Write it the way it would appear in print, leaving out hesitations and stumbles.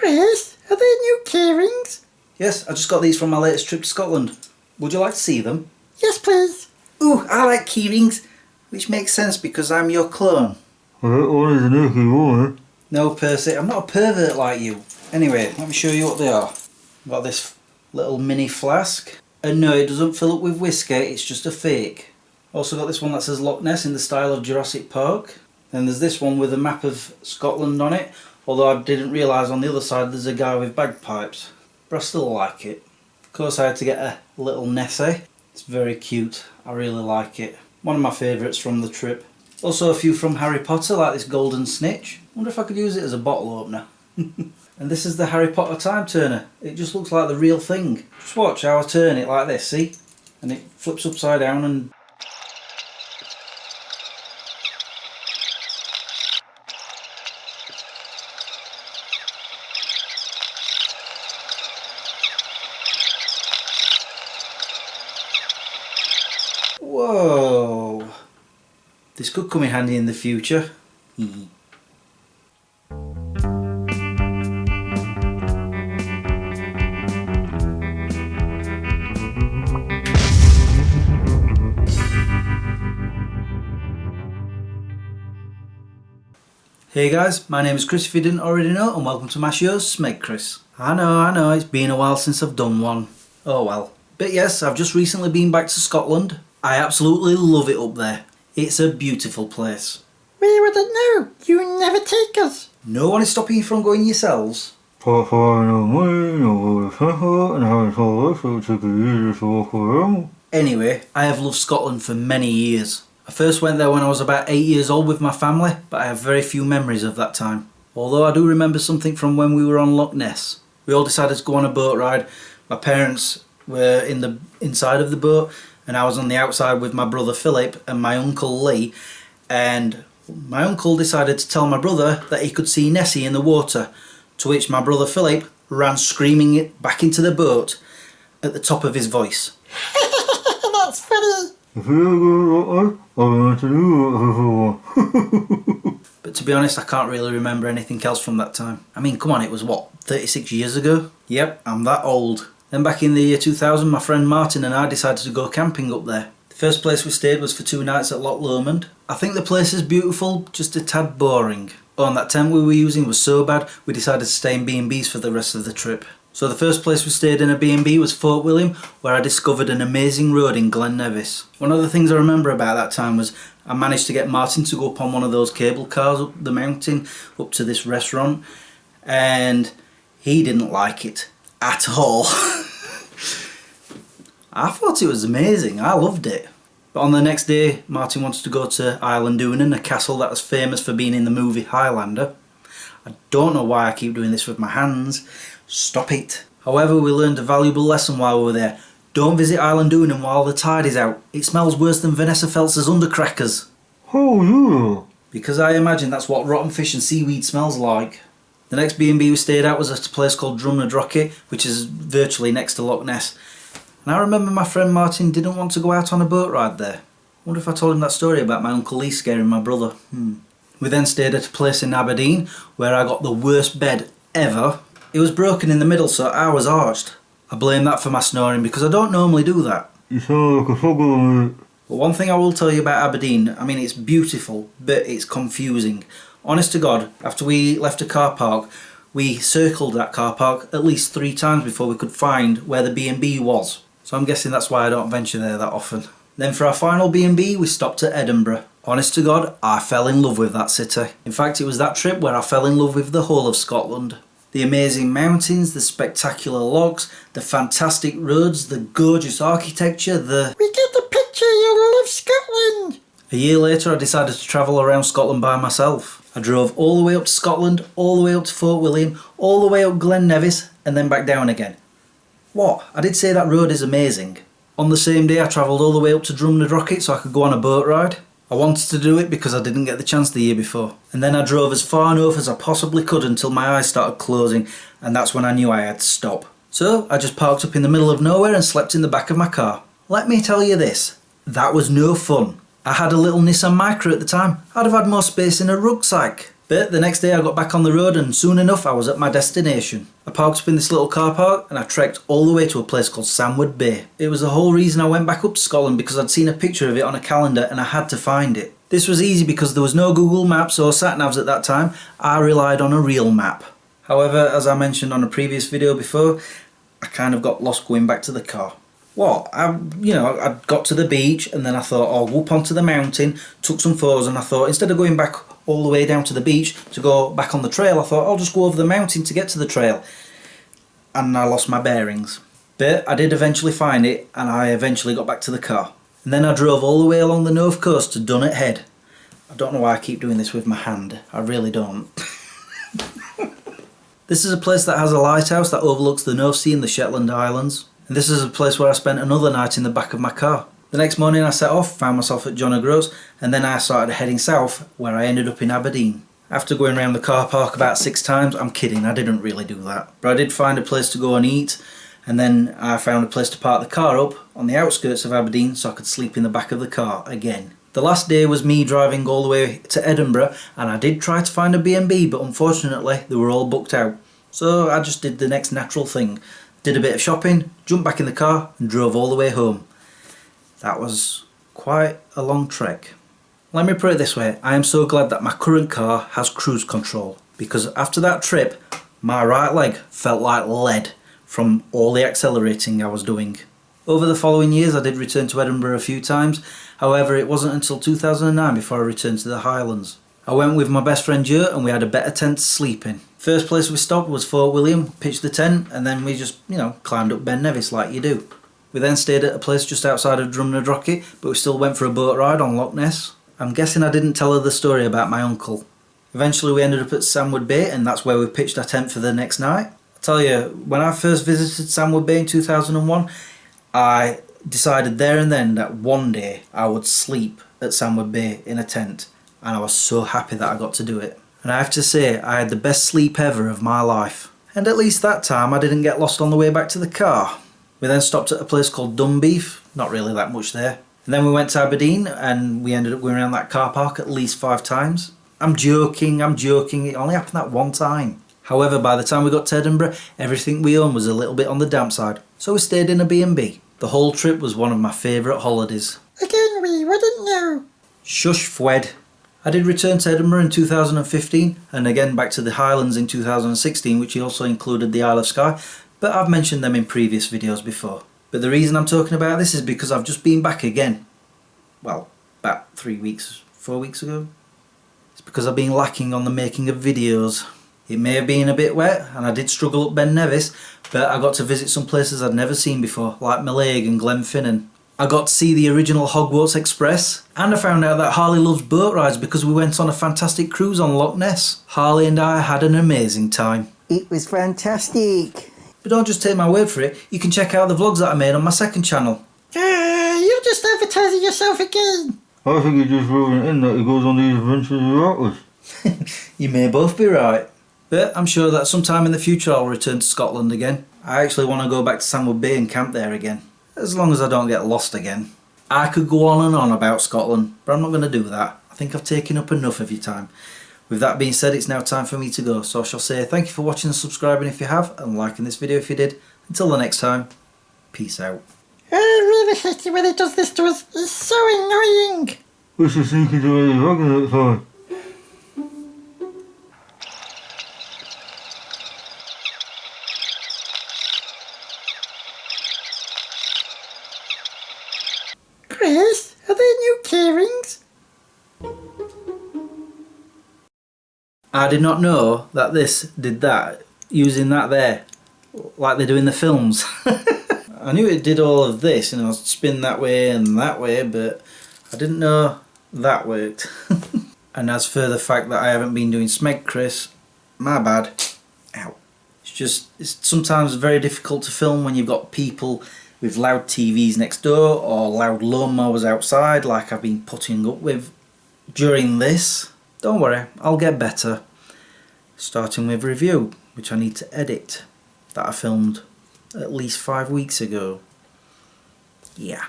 Chris, are they new keyrings? Yes, I just got these from my latest trip to Scotland. Would you like to see them? Yes, please. Ooh, I like keyrings, which makes sense because I'm your clone. No, Percy, I'm not a pervert like you. Anyway, let me show you what they are. I've got this little mini flask. And no, it doesn't fill up with whiskey, it's just a fake. Also got this one that says Loch Ness in the style of Jurassic Park. Then there's this one with a map of Scotland on it, although I didn't realise on the other side there's a guy with bagpipes. But I still like it. Of course I had to get a little Nessie. It's very cute, I really like it. One of my favourites from the trip. Also a few from Harry Potter, like this golden snitch. I wonder if I could use it as a bottle opener. And this is the Harry Potter time turner. It just looks like the real thing. Just watch how I turn it like this, see? And it flips upside down and... Whoa! This could come in handy in the future. Hey guys, my name is Chris if you didn't already know, and welcome to my show, Smeg Chris. I know, it's been a while since I've done one. Oh well. But yes, I've just recently been back to Scotland. I absolutely love it up there. It's a beautiful place. We wouldn't know. You never take us. No one is stopping you from going yourselves. Anyway, I have loved Scotland for many years. I first went there when I was about 8 years old with my family, but I have very few memories of that time. Although I do remember something from when we were on Loch Ness. We all decided to go on a boat ride. My parents were in the inside of the boat and I was on the outside with my brother Philip and my uncle Lee, and my uncle decided to tell my brother that he could see Nessie in the water, to which my brother Philip ran screaming it back into the boat at the top of his voice. That's funny. But to be honest, I can't really remember anything else from that time. I mean, come on, it was what, 36 years ago? Yep, I'm that old. Then back in the year 2000, my friend Martin and I decided to go camping up there. The first place we stayed was for 2 nights at Loch Lomond. I think the place is beautiful, just a tad boring. Oh, and that tent we were using was so bad, we decided to stay in B&Bs for the rest of the trip. So the first place we stayed in a B&B was Fort William, where I discovered an amazing road in Glen Nevis. One of the things I remember about that time was I managed to get Martin to go up on one of those cable cars up the mountain, up to this restaurant, and he didn't like it at all. I thought it was amazing, I loved it. But on the next day, Martin wanted to go to Island Doonan, a castle that was famous for being in the movie Highlander. I don't know why I keep doing this with my hands. Stop it. However, we learned a valuable lesson while we were there. Don't visit Island Doonan while the tide is out. It smells worse than Vanessa Feltz's undercrackers. Oh yeah. Because I imagine that's what rotten fish and seaweed smells like. The next B&B we stayed at was at a place called Drumnadrochit, which is virtually next to Loch Ness. And I remember my friend Martin didn't want to go out on a boat ride there. I wonder if I told him that story about my Uncle Lee scaring my brother. We then stayed at a place in Aberdeen where I got the worst bed ever. It was broken in the middle, so I was arched. I blame that for my snoring because I don't normally do that. You sound like a frog. But one thing I will tell you about Aberdeen, I mean, it's beautiful, but it's confusing. Honest to God, after we left a car park, we circled that car park at least 3 times before we could find where the B&B was. So I'm guessing that's why I don't venture there that often. Then for our final B&B, we stopped at Edinburgh. Honest to God, I fell in love with that city. In fact, it was that trip where I fell in love with the whole of Scotland. The amazing mountains, the spectacular lochs, the fantastic roads, the gorgeous architecture, We get the picture, you love Scotland! A year later I decided to travel around Scotland by myself. I drove all the way up to Scotland, all the way up to Fort William, all the way up Glen Nevis, and then back down again. What? I did say that road is amazing. On the same day I travelled all the way up to Drumnadrochit so I could go on a boat ride. I wanted to do it because I didn't get the chance the year before. And then I drove as far north as I possibly could until my eyes started closing, and that's when I knew I had to stop. So I just parked up in the middle of nowhere and slept in the back of my car. Let me tell you this, that was no fun. I had a little Nissan Micra at the time. I'd have had more space in a rucksack. But the next day I got back on the road and soon enough I was at my destination. I parked up in this little car park and I trekked all the way to a place called Sandwood Bay. It was the whole reason I went back up to Scotland, because I'd seen a picture of it on a calendar and I had to find it. This was easy because there was no Google Maps or sat-navs at that time. I relied on a real map. However, as I mentioned on a previous video before, I kind of got lost going back to the car. I got to the beach and then I thought, I'll go up onto the mountain, took some photos, and I thought instead of going back all the way down to the beach to go back on the trail, I thought I'll just go over the mountain to get to the trail. And I lost my bearings. But I did eventually find it and I eventually got back to the car. And then I drove all the way along the north coast to Dunnet Head. I don't know why I keep doing this with my hand. I really don't. This is a place that has a lighthouse that overlooks the North Sea and the Shetland Islands. And this is a place where I spent another night in the back of my car. The next morning I set off, found myself at John O'Groats, and then I started heading south, where I ended up in Aberdeen. After going around the car park about 6 times, I'm kidding, I didn't really do that. But I did find a place to go and eat, and then I found a place to park the car up on the outskirts of Aberdeen so I could sleep in the back of the car again. The last day was me driving all the way to Edinburgh, and I did try to find a B&B, but unfortunately they were all booked out. So I just did the next natural thing. Did a bit of shopping, jumped back in the car and drove all the way home. That was quite a long trek. Let me put it this way, I am so glad that my current car has cruise control, because after that trip my right leg felt like lead from all the accelerating I was doing. Over the following years I did return to Edinburgh a few times, however it wasn't until 2009 before I returned to the Highlands. I went with my best friend Joe and we had a better tent to sleep in. First place we stopped was Fort William, pitched the tent, and then we just, climbed up Ben Nevis like you do. We then stayed at a place just outside of Drumnadrochit, but we still went for a boat ride on Loch Ness. I'm guessing I didn't tell her the story about my uncle. Eventually we ended up at Sandwood Bay, and that's where we pitched our tent for the next night. I tell you, when I first visited Sandwood Bay in 2001, I decided there and then that one day I would sleep at Sandwood Bay in a tent, and I was so happy that I got to do it. And I have to say, I had the best sleep ever of my life. And at least that time I didn't get lost on the way back to the car. We then stopped at a place called Dunbeef, not really that much there. And then we went to Aberdeen and we ended up going around that car park at least 5 times. I'm joking, it only happened that one time. However, by the time we got to Edinburgh, everything we owned was a little bit on the damp side, so we stayed in a B&B. The whole trip was one of my favourite holidays. Again, we wouldn't know. Shush, Fwed. I did return to Edinburgh in 2015 and again back to the Highlands in 2016, which also included the Isle of Skye, but I've mentioned them in previous videos before. But the reason I'm talking about this is because I've just been back again. Well, about 4 weeks ago. It's because I've been lacking on the making of videos. It may have been a bit wet and I did struggle up Ben Nevis, but I got to visit some places I'd never seen before, like Mallaig and Glenfinnan. I got to see the original Hogwarts Express, and I found out that Harley loves boat rides because we went on a fantastic cruise on Loch Ness. Harley and I had an amazing time. It was fantastic. But don't just take my word for it, you can check out the vlogs that I made on my second channel. You're just advertising yourself again. I think he just wrote in that he goes on these adventures with Atlas. You may both be right. But I'm sure that sometime in the future I'll return to Scotland again. I actually want to go back to Sandwood Bay and camp there again. As long as I don't get lost again. I could go on and on about Scotland, but I'm not going to do that. I think I've taken up enough of your time. With that being said, it's now time for me to go. So I shall say thank you for watching and subscribing if you have, and liking this video if you did. Until the next time, peace out. I really hate it when he does this to us. It's so annoying. We should sneak into where the wagon at for. Chris, are they new keyrings? I did not know that this did that, using that there, like they do in the films. I knew it did all of this, spin that way and that way, but I didn't know that worked. And as for the fact that I haven't been doing Smeg Chris, my bad. Ow. It's sometimes very difficult to film when you've got people with loud TVs next door or loud lawnmowers outside like I've been putting up with during this. Don't worry, I'll get better. Starting with review, which I need to edit, that I filmed at least 5 weeks ago. Yeah.